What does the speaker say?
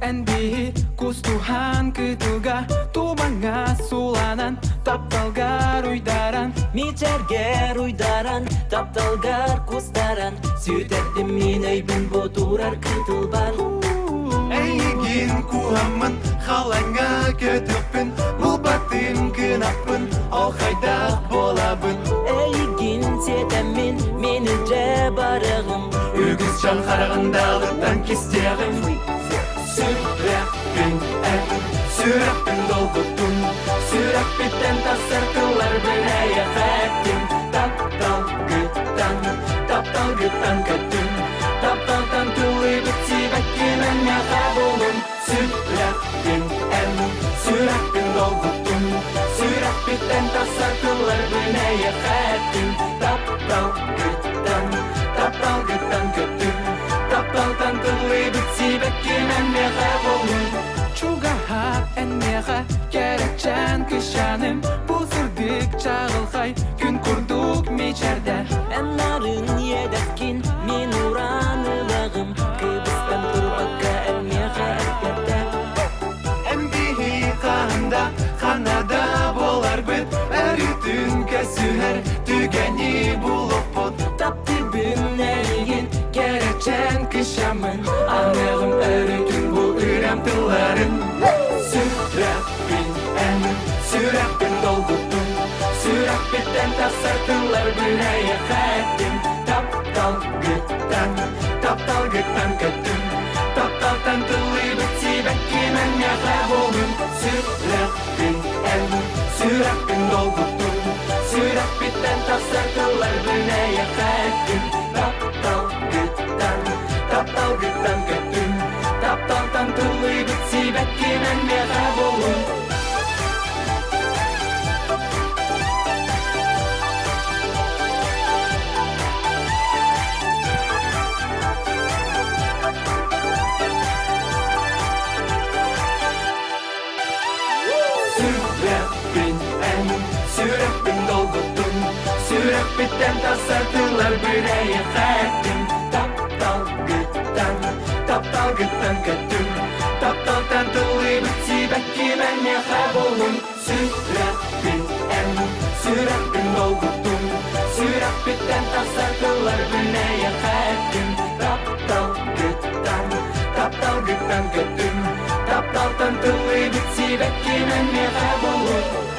әнбейі Кустухан күтуға Тумаңа суланан Тапталгар уйдаран Мичергер уйдаран Тапталгар кустаран Сүйтәдді мен әйбін бұтурар күтілбар Әйгін куамын Халаңа көтіппін Бұл батын күнаппын Ол қайдақ болабын Әйгін сетәмін Мені жә барығым Үгіз жан қарағындалықтан кестеғым Сурэхпин Сурэхпин долгуттун Сурэхпиттен тасыртылар бір аяқ әттім Тапталгыттан көттім Тапталтан тулы бітсі бәккенен яға болым Сурэхпин Сурэхпин долгуттун Сурэхпиттен тасыртылар бір аяқ әттім Тапталгыттан көттім Тапталтан тулы бітсі бәккенен яға болым Чугаха әнмеға Керекчән кышаным Бұсырдық чағылғай Күн күрдік мечәрдә Әннарын едәткін Мен уранылығым Кыбыстан тұрбаққа әнмеға әкпәтті Әмбейі қағында Қанада болар бүт Әрі түнке сүхәр Түгәні болып бұд Тапты бін әлеген Керекчән кышамын Анығым әрі түн бұл үрәм тыларын Сурэхпин долгуттун Сурэхпиттен тасыртылар бір аяқ әттім Тапталгыттан көттім Тапталтан тылы бітсі бәккенен яға болым Сурэхпин долгуттун Сурэхпиттен тасыртылар бір аяқ әттім Тапталгыттан көттім Тапталтан тылы бітсі бәккенен яға болым Сурэхпин долгуттун Сурэхпиттен тасыртылар бір аяқ әттім Тапталгыттан көттім Тапталтан тулы бітсі бәккенен яға болым Сурэхпин долгуттун Сурэхпиттен тасыртылар бір аяқ әттім Тапталгыттан көттім Тапталтан тулы бітсі бәккенен яға болым